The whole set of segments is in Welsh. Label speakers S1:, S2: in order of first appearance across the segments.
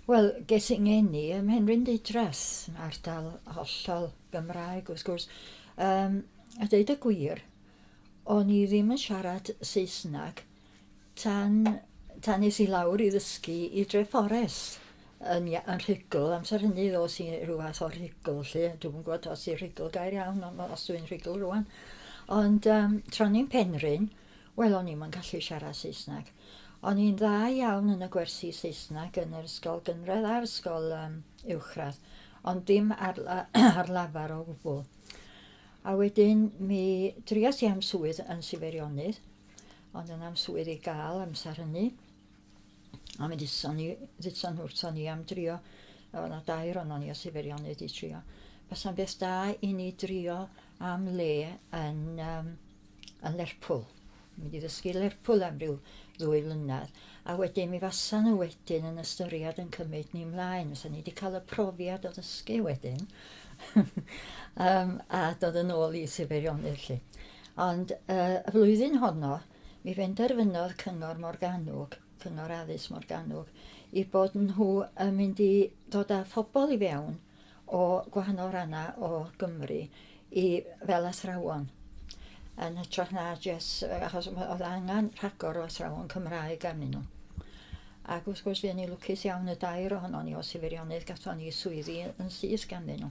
S1: Wel, ges i ngeni ym Mhenryn Didras, ardal hollol Gymraeg wrth gwrs. A deud y gwir, o'n i ddim yn siarad Saesneg tan nes i lawr i ddysgu i Dre Forest yn rhugl. Amser hynny ddos i rhyw fath o rhugl, lle. Dwi'n gwybod os i rhugl gair iawn, os dwi'n rhugl rwan. Ond tra ni'n Penryn, wel, o'n i'm yn gallu siarad Saesneg. O'n i'n dda iawn yn y gwersi Saesneg yn yr ysgol gynradd a'r ysgol uwchradd, ond dim ar lafar o gwbl. A wedyn mi drias i am swydd yn Sifeirionydd, ond yn am swydd i gael amser hynny. A mi dditson wrthon ni am drio, o na 2 o'n ni o Sifeirionydd i trio. Fasa'n beth da i ni drio am le yn Lerpwl. Mi wedi ddysgu Lerpwl am ryw 2 flynedd. A wedyn mi fasan nhw wedyn yn ystyried yn cymryd ni mlaen. Fysa ni wedi cael y profiad o ddysgu wedyn. A dod yn ôl i Sifeirionydd lle. Ond y flwyddyn honno, mi benderfynodd cyngor addysg Morgannwg, i bod nhw yn mynd i dod â phobl i fewn o gwahanol rannau o Gymru fel athrawon. Yn hytrach na achos oedd angen rhagor o athrawon Cymraeg arnyn nhw. Ac wrth gwrs fuon ni lwcus iawn y 2 ohonon ni o Sifeirionydd gathon ni swyddi yn syth ganddyn nhw.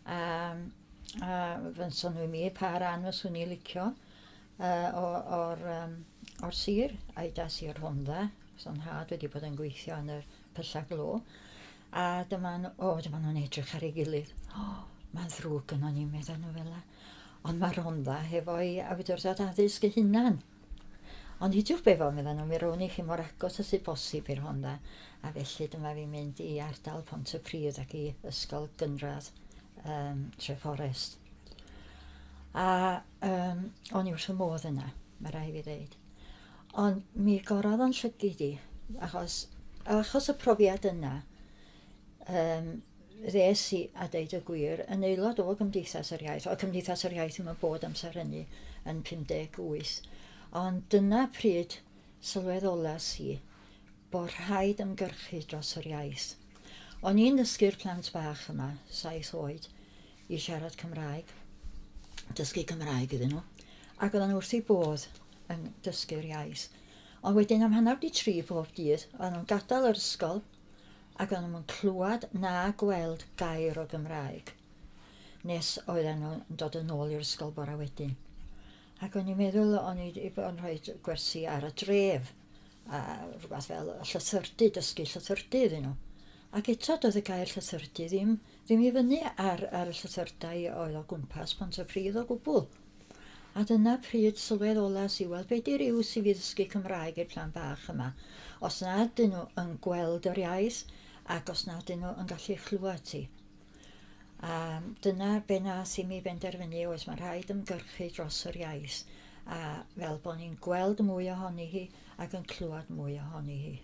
S1: A fynson nhw i mi pa ran fyswn ni licio o'r sir, aida sir Rhondda, so'n had wedi bod yn gweithio yn y Pylla Glo. A dyma nhw'n edrych ar ei gilydd. Mae'n ddrwg gynnon ni, meddwl nhw fel yna. Ond mae Rhondda hefo'i awdurdod addysg ei hunan. Ond hidiwch be fo, meddwl nhw, mi rown i chi mor agos as i bosib i'r Rhondda. A felly dyma fi'n mynd i ardal Pontypridd ac i ysgol gynradd Tre Forest. A o'n i wrth y modd yna, mae rai fi ddeud. Ond mi gorodd o'n llygyd i, achos y profiad yna, ddes i, a deud y gwir, yn aelod o Gymdeithas yr Iaith. O Gymdeithas yr Iaith yma bod amser hynny yn 58. Ond dyna pryd sylweddolas i bod rhaid ymgyrchu dros yr iaith. O'n i'n dysgu'r plant bach yma, 7 oed, i siarad Cymraeg, dysgu Cymraeg iddyn nhw, ac oedden nhw wrth eu bodd yn dysgu'r iaith. Ond wedyn am 2:30 pob dydd, oedden nhw'n gadael yr ysgol, ac oedden nhw'n clywed na gweld gair o Gymraeg, nes oedden nhw'n dod yn ôl i'r ysgol bore wedyn. Ac o'n i'n meddwl o'n i wedi bod yn rhoi gwersi ar y dref, a rhywbeth fel llythyrdu, dysgu llythyrdu iddyn nhw. Ac eto doedd y gair llythyrdu ddim i fyny ar y llythyrdau oedd o gwmpas Pontypridd o gwbl. A dyna pryd sylweddolas i weld beth di'r iws i fi ddysgu Cymraeg i'r plan bach yma, os na ydyn nhw yn gweld yr iaith, ac os na ydyn nhw yn gallu chlywed ti. A dyna be nath i mi benderfynu oes mae rhaid ymgyrchu dros yr iaith, a fel bod ni'n gweld mwy ohoni hi ac yn clywed mwy ohoni hi.